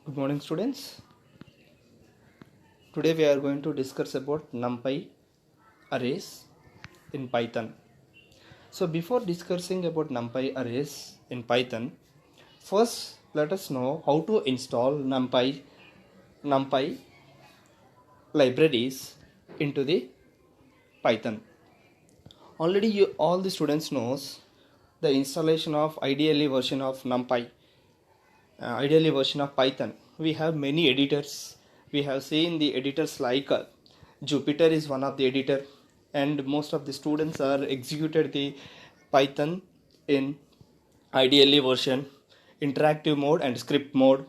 Good morning, students. Today we are going to discuss about NumPy arrays in Python. So before discussing about NumPy arrays in Python, first let us know how to install NumPy libraries into the Python. Already all the students knows the installation of ideally version of NumPy, ideally version of Python. We have many editors. We have seen the editors like Jupyter is one of the editor, and most of the students are executed the Python in ideally version, interactive mode and script mode,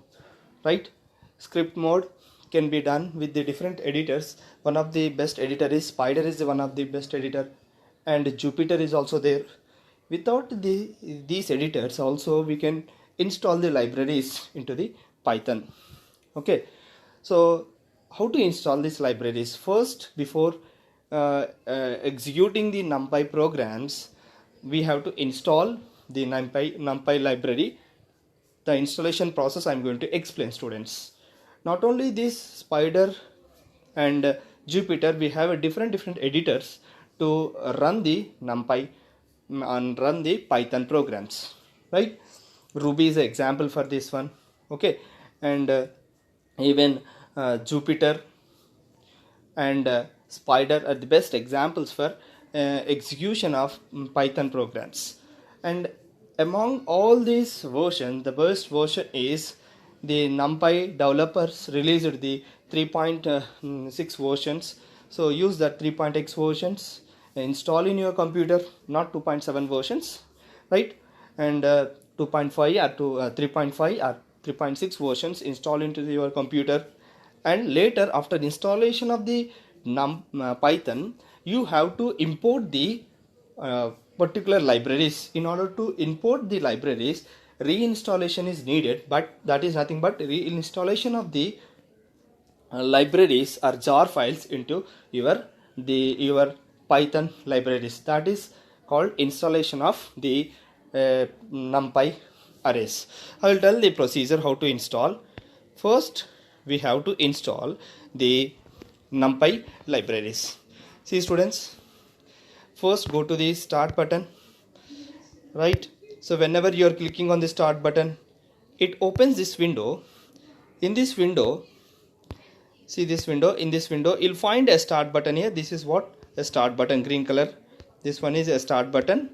right? Script mode can be done with the different editors. One of the best editor is Spider is one of the best editor, and Jupyter is also there. Without these editors also we can install the libraries into the Python. Okay, so how to install these libraries? First, before executing the NumPy programs, we have to install the NumPy library. The installation process I am going to explain, students. Not only this Spider and Jupyter, we have a different editors to run the NumPy and run the Python programs, right? Ruby is an example for this one. Okay, and even Jupyter and Spider are the best examples for execution of Python programs. And among all these versions, the best version is the NumPy developers released the 3.6 versions. So use that 3.x versions, install in your computer, not 2.7 versions, right? And 2.5 or 3.5 or 3.6 versions install into your computer. And later, after installation of the Python, you have to import the particular libraries. In order to import the libraries, reinstallation is needed, but that is nothing but reinstallation of the libraries or jar files into your Python libraries. That is called installation of the NumPy arrays. I will tell the procedure how to install. First, we have to install the NumPy libraries. See, students, first go to the start button, right? So whenever you are clicking on the start button, it opens this window. In this window, see this window, in this window you'll find a start button here. This is what a start button, green color. This one is a start button,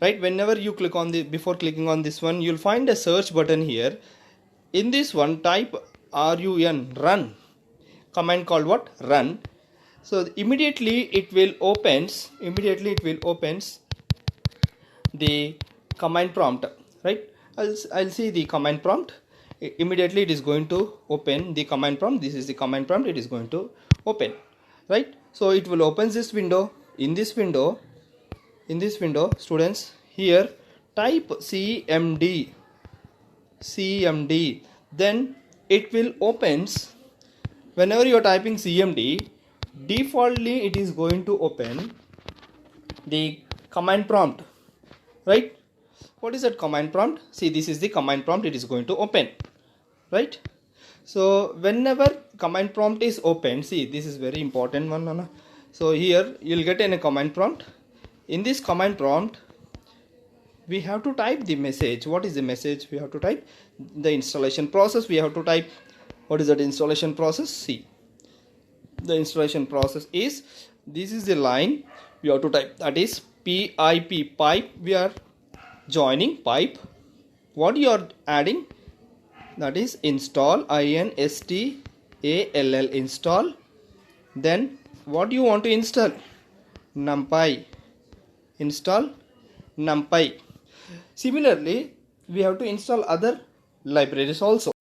right? Whenever you click on the, before clicking on this one, you'll find a search button here. In this one, type run command called what? Run. So immediately it will opens the command prompt, right? I'll see the command prompt. Immediately it is going to open the command prompt. This is the command prompt. It is going to open, right? So it will open this window. In this window, students, here type cmd, then it will opens. Whenever you are typing cmd, defaultly it is going to open the command prompt, right? What is that command prompt? See, this is the command prompt. It is going to open, right? So whenever command prompt is open, see, this is very important one. So here you'll get in a command prompt. In this command prompt, we have to type the message. What is the message? We have to type the installation process. We have to type, what is that installation process? See, the installation process is, this is the line we have to type, that is PIP, pipe. We are joining pipe. What you are adding? That is install, install, install. Then what you want to install? NumPy. Install NumPy. Similarly, we have to install other libraries also.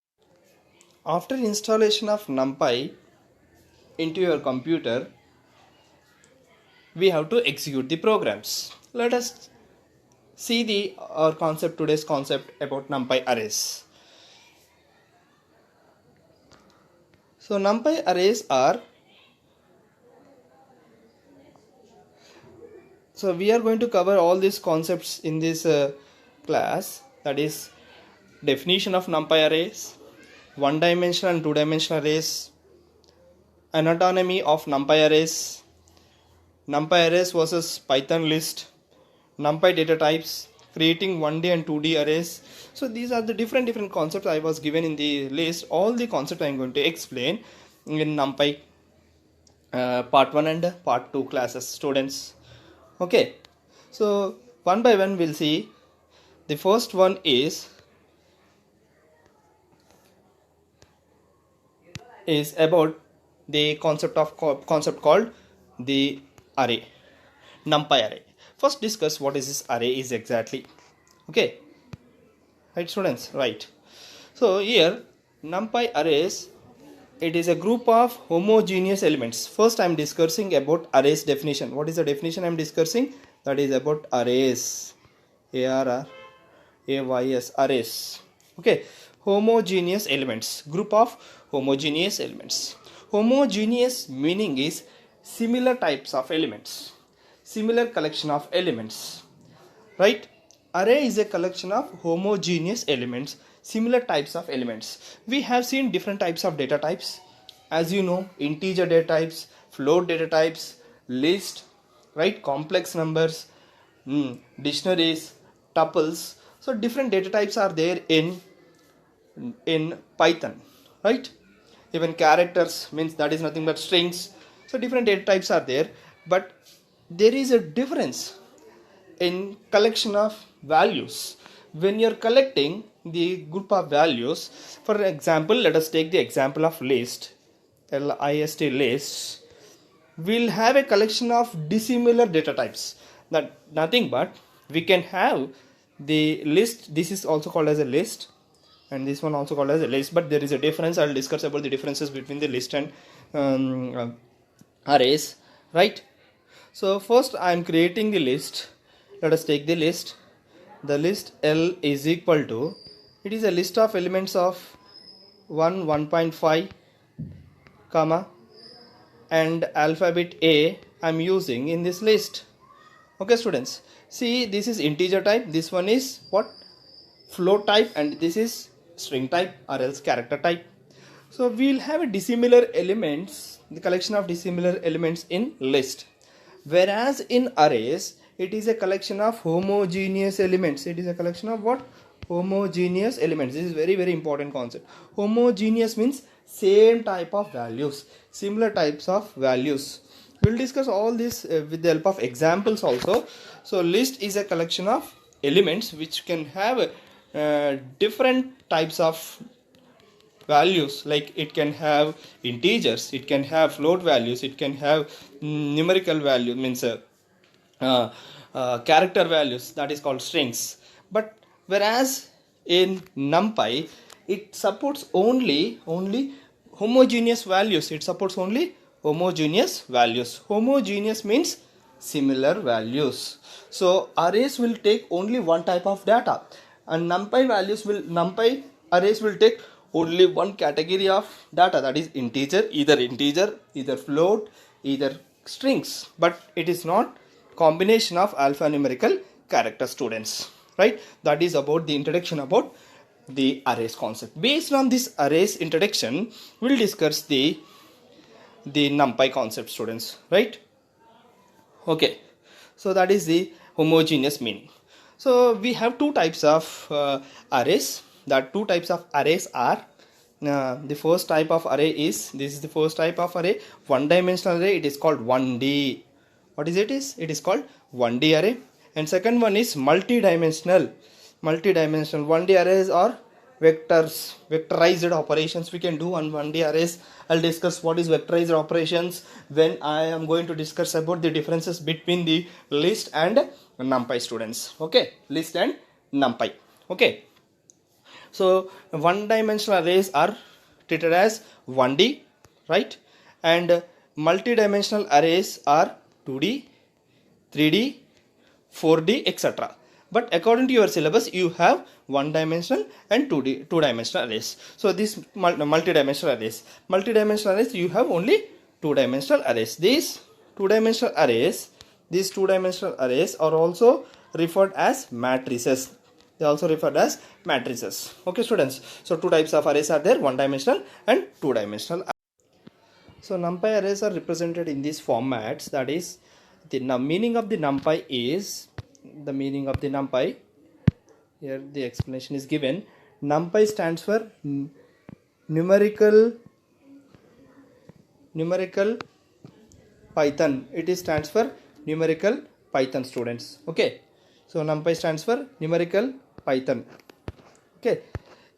After installation of NumPy into your computer, we have to execute the programs. Let us see today's concept about NumPy arrays. So NumPy arrays are, so we are going to cover all these concepts in this class, that is definition of NumPy arrays, one-dimensional and two-dimensional arrays, anatomy of NumPy arrays, NumPy arrays versus Python list, NumPy data types, creating 1D and 2D arrays. So these are the different concepts I was given in the list. All the concepts I am going to explain in NumPy part 1 and part 2 classes, students. Okay, so one by one we'll see. The first one is about the concept called the array, NumPy array. First discuss what is this array is exactly. Okay, right students, right. So here NumPy arrays, it is a group of homogeneous elements. First I am discussing about arrays definition. What is the definition I am discussing? That is about arrays, ARRAYS, arrays. Okay, homogeneous elements, group of homogeneous elements. Homogeneous meaning is similar types of elements, similar collection of elements, right? Array is a collection of homogeneous elements, similar types of elements. We have seen different types of data types, as you know, integer data types, float data types, list, right, complex numbers, dictionaries, tuples. So different data types are there in Python, right? Even characters, means that is nothing but strings. So different data types are there, but there is a difference in collection of values. When you are collecting the group of values, for example, let us take the example of list, list lists. We'll have a collection of dissimilar data types. That nothing but we can have the list. This is also called as a list, and this one also called as a list, but there is a difference. I'll discuss about the differences between the list and arrays, right? So first I am creating the list. Let us take the list. The list L is equal to, it is a list of elements of 1.5 comma and alphabet A I am using in this list. Okay students, see, this is integer type, this one is what, float type, and this is string type or else character type. So we will have a dissimilar elements, the collection of dissimilar elements in list, whereas in arrays it is a collection of homogeneous elements. It is a collection of what? Homogeneous elements. This is very important concept. Homogeneous means same type of values, similar types of values. We will discuss all this with the help of examples also. So list is a collection of elements which can have different types of values, like it can have integers, it can have float values, it can have numerical value, means character values, that is called strings. But whereas in NumPy it supports only homogeneous values. It supports only homogeneous values. Homogeneous means similar values. So arrays will take only one type of data, and NumPy arrays will take only one category of data, that is integer, either float, either strings, but it is not combination of alphanumerical character, students, right? That is about the introduction about the arrays concept. Based on this arrays introduction, we'll discuss the NumPy concept, students, right? Okay, so that is the homogeneous meaning. So we have two types of arrays. That two types of arrays are, the first type of array is, this is the first type of array, one dimensional array. It is called 1D. What is it? It is called 1D array. And second one is multi-dimensional 1D arrays are vectorized operations we can do on 1D arrays. I'll discuss what is vectorized operations when I am going to discuss about the differences between the list and NumPy, students. Okay, list and NumPy. Okay, so one dimensional arrays are treated as 1D, right? And multi-dimensional arrays are 2D, 3D, 4D, etc. But according to your syllabus, you have one dimensional and two dimensional arrays. So this multi-dimensional arrays, you have only two dimensional arrays. These two dimensional arrays are also referred as matrices. They are also referred as matrices. Okay, students. So two types of arrays are there: one dimensional and two dimensional. So NumPy arrays are represented in these formats. That is, the meaning of the NumPy is the meaning of the NumPy. Here the explanation is given. NumPy stands for numerical Python. It stands for numerical Python, students. Okay. So NumPy stands for numerical Python. Okay.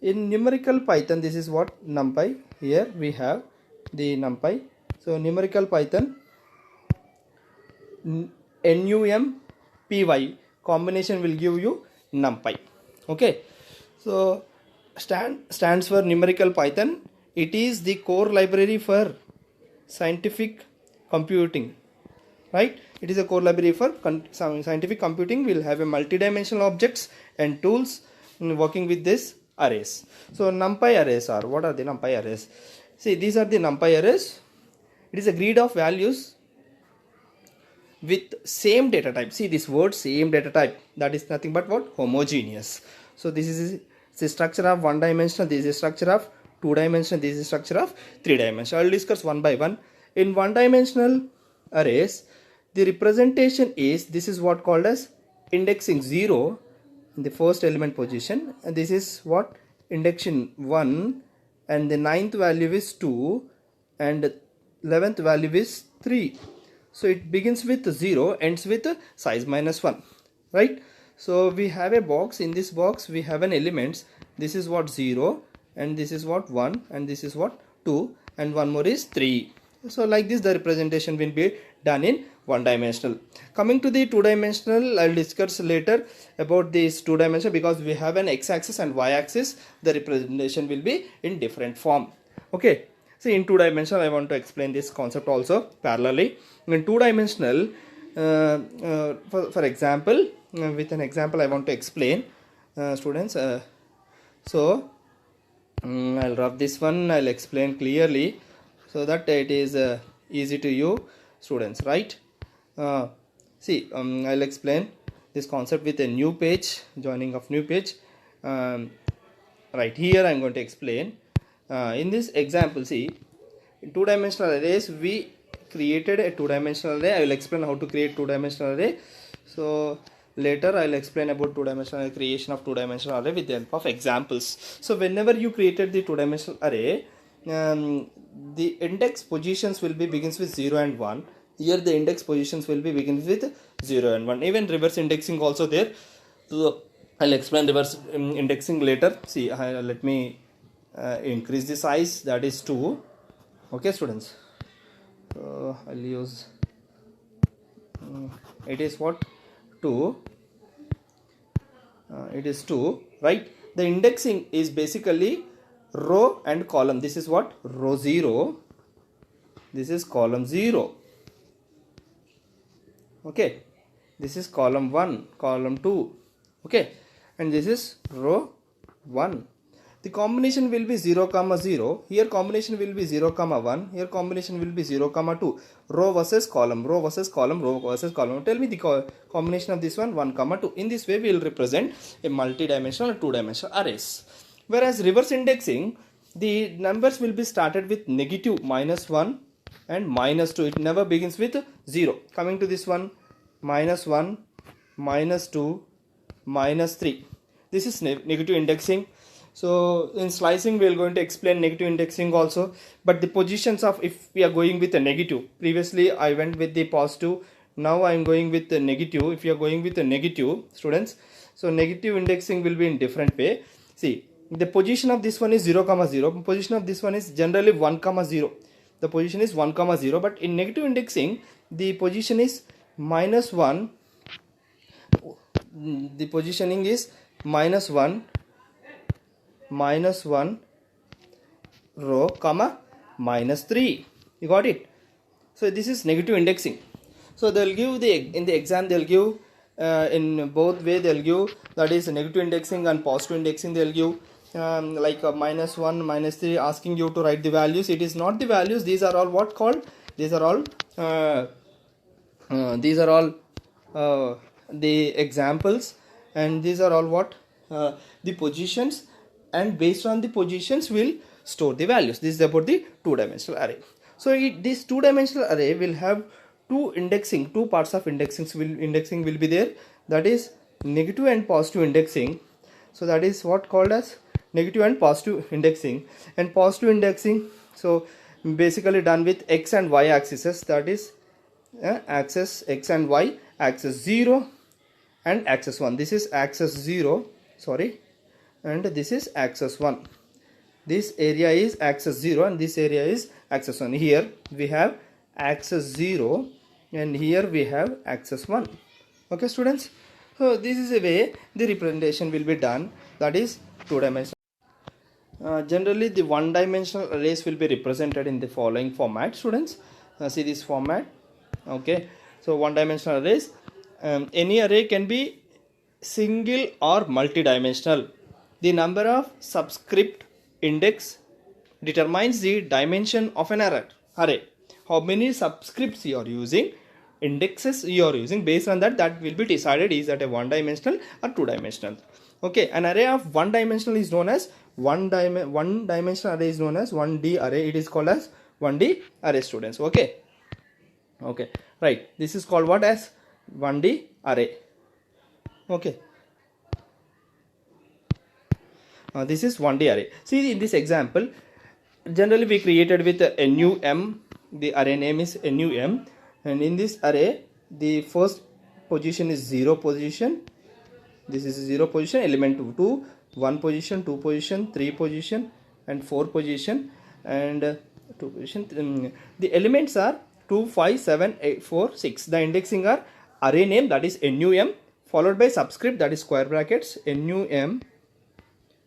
In numerical Python, this is what NumPy. Here we have the NumPy. So numerical Python, NumPy combination will give you NumPy. Okay. So stands for numerical Python. It is the core library for scientific computing, right? It is a core library for scientific computing. Will have a multi-dimensional objects and tools working with this arrays. So NumPy arrays are, what are the NumPy arrays? See, these are the NumPy arrays. It is a grid of values with same data type. See this word, same data type, that is nothing but what? Homogeneous. So this is the structure of one dimensional, this is structure of two dimensional, this is structure of three dimensional. I will discuss one by one. In one dimensional arrays, the representation is, this is what called as indexing 0 in the first element position, and this is what? Indexing 1, and the 9th value is 2, and 11th value is 3. So it begins with 0, ends with size -1, right? So we have a box. In this box we have an elements. This is what? 0, and this is what? 1, and this is what? 2, and one more is 3. So like this the representation will be done in one dimensional. Coming to the two dimensional, I will discuss later about this two dimensional, because we have an x-axis and y-axis. The representation will be in different form. Okay. So in two dimensional, I want to explain this concept also parallelly. In two dimensional, for example, with an example I want to explain, students. So I'll rub this one. I'll explain clearly so that it is easy to you, students, right? See, I'll explain this concept with a new page, joining of new page. Right here I'm going to explain. In this example, see, in two-dimensional arrays we created a two-dimensional array. I will explain how to create two-dimensional array. So later I will explain about two-dimensional creation of two-dimensional array with the help of examples. So whenever you created the two-dimensional array, the index positions will be begins with 0 and 1. Here the index positions will be begins with 0 and 1. Even reverse indexing also there. So I'll explain reverse indexing later. See, let me increase the size, that is 2. Okay, students. I'll use it is what? 2. It is 2, right? The indexing is basically row and column. This is what? Row 0. This is column 0. Okay. This is column 1, column 2. Okay. And this is row 1. The combination will be 0, 0. Here combination will be 0, 1. Here combination will be 0, 2. Row versus column, row versus column, row versus column. Tell me the combination of this one, 1, 2. In this way we will represent a multi-dimensional and two-dimensional arrays. Whereas reverse indexing, the numbers will be started with negative -1 and -2. It never begins with 0. Coming to this one, -1, -2, -3. This is negative indexing. So in slicing we are going to explain negative indexing also. But the positions of, if we are going with a negative, previously I went with the positive, now I am going with the negative. If you are going with a negative, students, so negative indexing will be in different way. See, the position of this one is 0, 0. Position of this one is generally 1, 0. The position is 1, 0. But in negative indexing, the position is -1. The positioning is -1 row, -3. You got it? So this is negative indexing. So they'll give in the exam they'll give in both way they'll give, that is negative indexing and positive indexing. They'll give like -1, -3, asking you to write the values. It is not the values. These are all what called? These are all the examples, and these are all what? the positions, and based on the positions we'll store the values. This is about the two-dimensional array. So this two-dimensional array will have two parts of indexing will be there, that is negative and positive indexing. So that is what called as negative and positive indexing. And positive indexing, so basically done with x and y axes, that is axis x and y, axis 0 and axis 1. This is axis 0, sorry, and this is axis 1. This area is axis 0 and this area is axis 1. Here we have axis 0 and here we have axis 1. Okay students, so this is a way the representation will be done, that is two-dimensional. Generally the one-dimensional arrays will be represented in the following format, students. See this format. Okay, so one-dimensional arrays, any array can be single or multi-dimensional. The number of subscript index determines the dimension of an array. How many subscripts you are using, indexes you are using, based on that will be decided is that a one-dimensional or two-dimensional. Okay, an array of one-dimensional is known as one-dimensional array is known as 1D array. It is called as 1D array, students. Okay, okay, right, this is called what as 1D array. Okay, this is 1D array. See in this example, generally we created with NUM. The array name is NUM, and in this array the first position is 0 position. This is 0 position, element 2, 1 position, 2 position, 3 position and 4 position, and 2 position. The elements are 2, 5, 7, 8, 4, 6. The indexing are array name, that is NUM, followed by subscript, that is square brackets, NUM,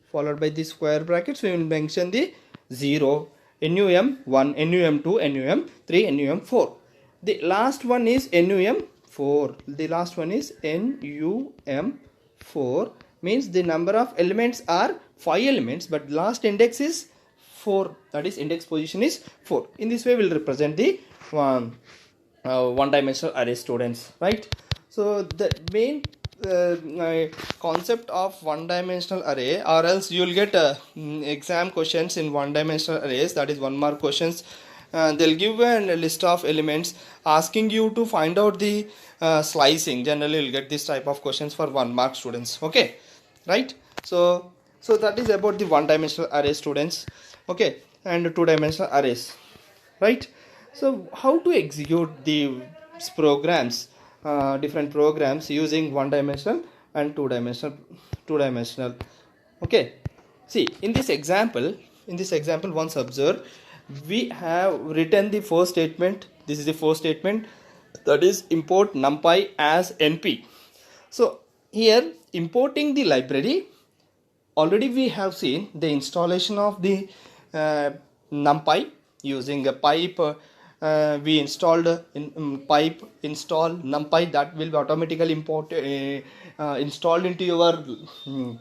followed by the square brackets. We will mention the 0, NUM 1, NUM 2, NUM 3, NUM 4. The last one is NUM 4. The last one is NUM 4, means the number of elements are 5 elements, but last index is 4, that is index position is 4. In this way we will represent the one-dimensional array, students, right? So the main concept of one-dimensional array, or else you will get exam questions in one-dimensional arrays, that is 1 mark questions. They'll give a list of elements asking you to find out the slicing. Generally you'll get this type of questions for 1 mark, students. Okay, right? So that is about the one-dimensional array, students. Okay, and two-dimensional arrays, right? So how to execute the programs, different programs using one-dimensional and two-dimensional. Okay, see in this example once observe, we have written the first statement. This is the first statement, that is import NumPy as NP. So here importing the library, already we have seen the installation of the NumPy using a pipe. We installed pipe install NumPy, that will be automatically installed into your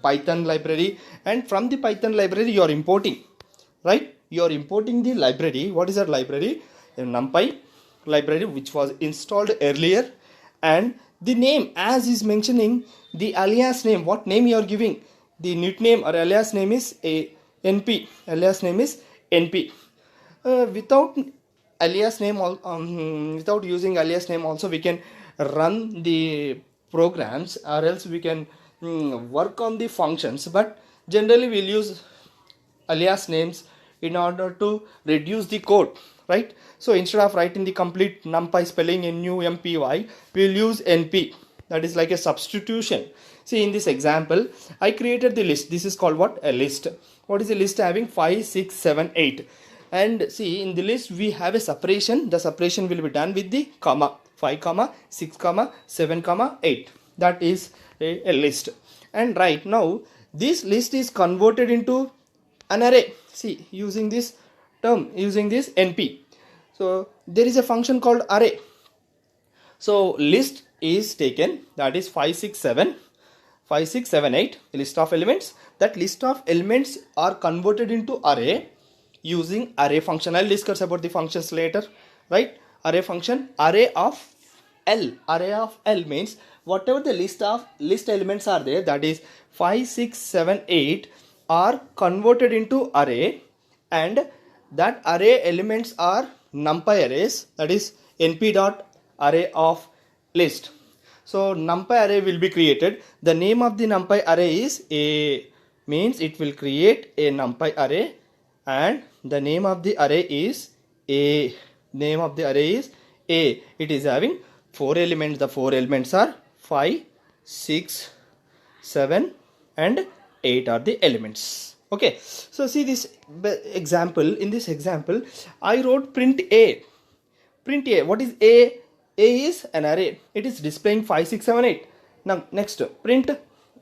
Python library, and from the Python library you are importing, right? You are importing the library. What is that library? A NumPy library which was installed earlier, and the name, as is mentioning, the alias name, what name you are giving, the nickname or alias name is NP. Alias name is NP. Without alias name, without using alias name also we can run the programs, or else we can work on the functions, but generally we'll use alias names in order to reduce the code, right? So instead of writing the complete NumPy spelling in NuMPy, we'll use NP. That is like a substitution. See in this example, I created the list. This is called what? A list. What is the list having? 5, 6, 7, 8. And see in the list we have a separation. The separation will be done with the comma. 5, 6, 7, 8. That is a list. And right now this list is converted into an array. See, using this term, using this NP. So there is a function called array. So list is taken, that is 5, 6, 7, 8, list of elements. That list of elements are converted into array using array function. I'll discuss about the functions later, right? Array function, array of L. Array of L means whatever the list elements are there, that is 5, 6, 7, 8 are converted into array, and that array elements are NumPy arrays, that is np dot array of list. So NumPy array will be created. The name of the NumPy array is A, means it will create a NumPy array, and the name of the array is A. Name of the array is A. It is having 4 elements. The 4 elements are 5, 6, 7 and 8 are the elements. Okay, so see this example. In this example I wrote print A. Print A. What is A? A is an array. It is displaying 5, 6, 7, 8. Now next, print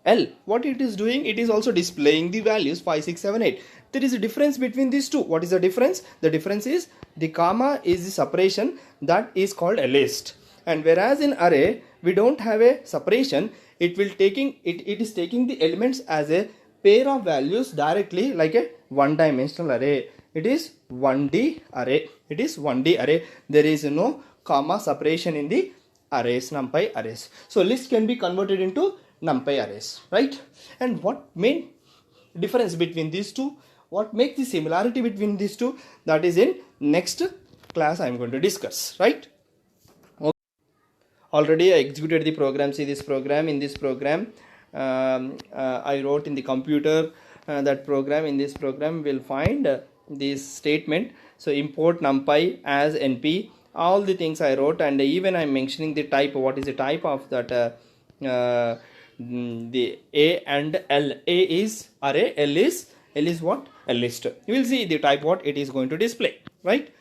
L. What it is doing? It is also displaying the values 5, 6, 7, 8. There is a difference between these two. What is the difference? The difference is the comma is the separation, that is called a list. And whereas in array we don't have a separation, it is taking the elements as a pair of values directly, like a one-dimensional array. It is 1D array. It is 1D array. There is no comma separation in the arrays, NumPy arrays. So list can be converted into NumPy arrays, right? And what main difference between these two, what makes the similarity between these two, that is in next class I am going to discuss, right? Okay. Already I executed the program. See this program. In this program I wrote in the computer that program. In this program we'll find this statement. So import NumPy as np, all the things I wrote, and even I'm mentioning the type. What is the type of that the A and L. A is array, L is what? A list. You will see the type what it is going to display, right?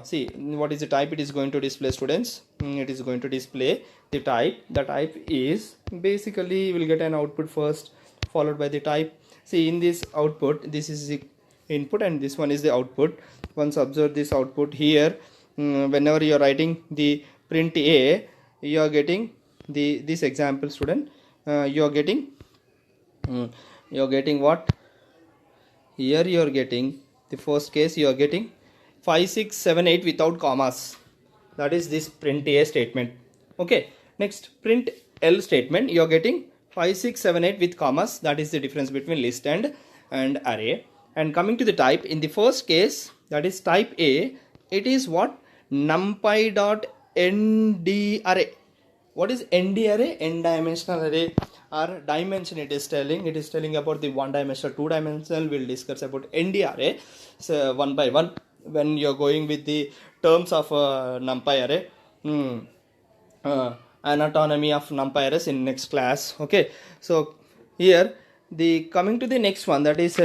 See what is the type it is going to display, students. It is going to display the type. The type is basically you will get an output first, followed by the type. See in this output, this is the input and this one is the output. Once observe this output here, whenever you are writing the print A, you are getting this example, student. You are getting what? Here you are getting the first case. You are getting 5, 6, 7, 8 without commas. That is this print A statement. Okay. Next, print L statement. You are getting 5, 6, 7, 8 with commas. That is the difference between list and array. And coming to the type, in the first case, that is type A, it is what? NumPy dot nd array. What is nd array? N dimensional array or dimension. It is telling about the one dimensional, two dimensional. We'll discuss about nd array so one by one when you're going with the terms of NumPy array. Anatomy of NumPy arrays in next class. Okay, so here the coming to the next one, that is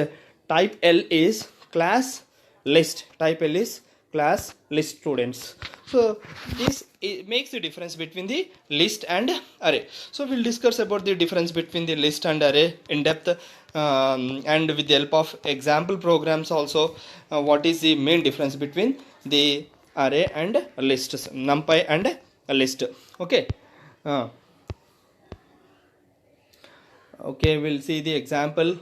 type L is class list. Type L is class list, students. So this makes the difference between the list and array. So we'll discuss about the difference between the list and array in depth, and with the help of example programs also. What is the main difference between the array and lists, NumPy and a list? Okay. Okay, we'll see the example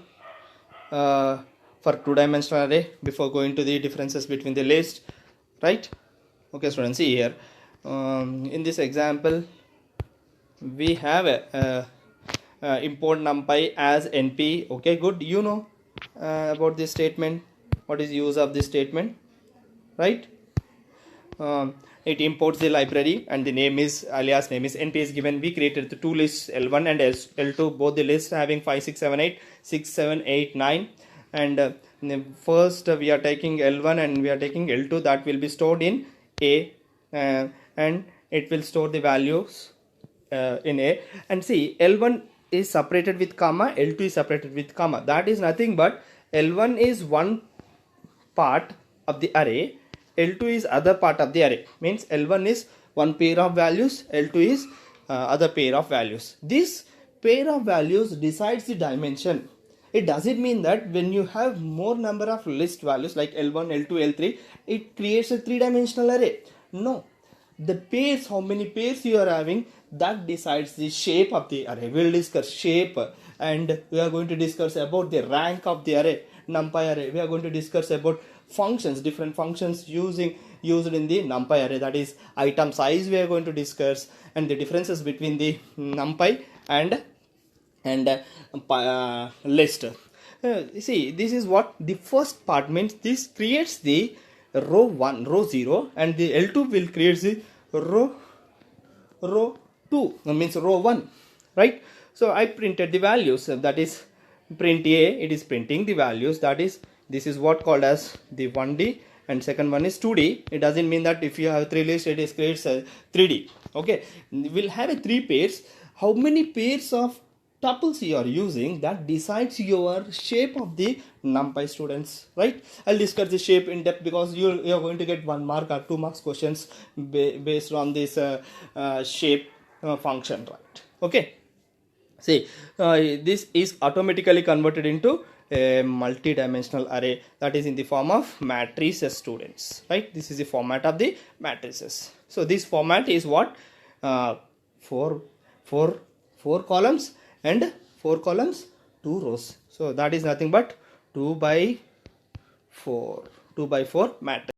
for two-dimensional array before going to the differences between the list, right? Okay, students, see here. In this example, we have import NumPy as np. Okay, good. You know about this statement. What is use of this statement, right? It imports the library and the name is alias name is np is given. We created the two lists, L1 and L2, both the lists having 5, 6, 7, 8, 6, 7, 8, 9, and first we are taking L1 and we are taking L2. That will be stored in A, and it will store the values in A. And see, L1 is separated with comma, L2 is separated with comma. That is nothing but L1 is one part of the array, L2 is other part of the array. Means L1 is one pair of values, L2 is other pair of values. This pair of values decides the dimension. It doesn't mean that when you have more number of list values like L1, L2, L3, it creates a three-dimensional array. No. The pairs, how many pairs you are having, that decides the shape of the array. We will discuss shape, and we are going to discuss about the rank of the array, NumPy array. We are going to discuss about functions, different functions used in the NumPy array, that is item size we are going to discuss, and the differences between the NumPy and and list. See, this is what the first part means. This creates the row 1, row 0, and the L2 will create the row 2, means row 1, right? So I printed the values, that is print A, it is printing the values, that is, this is what called as the 1D, and second one is 2D. It doesn't mean that if you have 3 lists it is creates a 3D. Okay, we'll have a 3 pairs. How many pairs of tuples you are using, that decides your shape of the NumPy, students, right? I'll discuss the shape in depth because you're going to get 1 mark or 2 marks questions based on this shape function, right? Okay, see, this is automatically converted into a multi-dimensional array, that is in the form of matrices, students, right? This is the format of the matrices. So this format is what, four columns and 4 columns, 2 rows. So that is nothing but 2 by 4 matrix.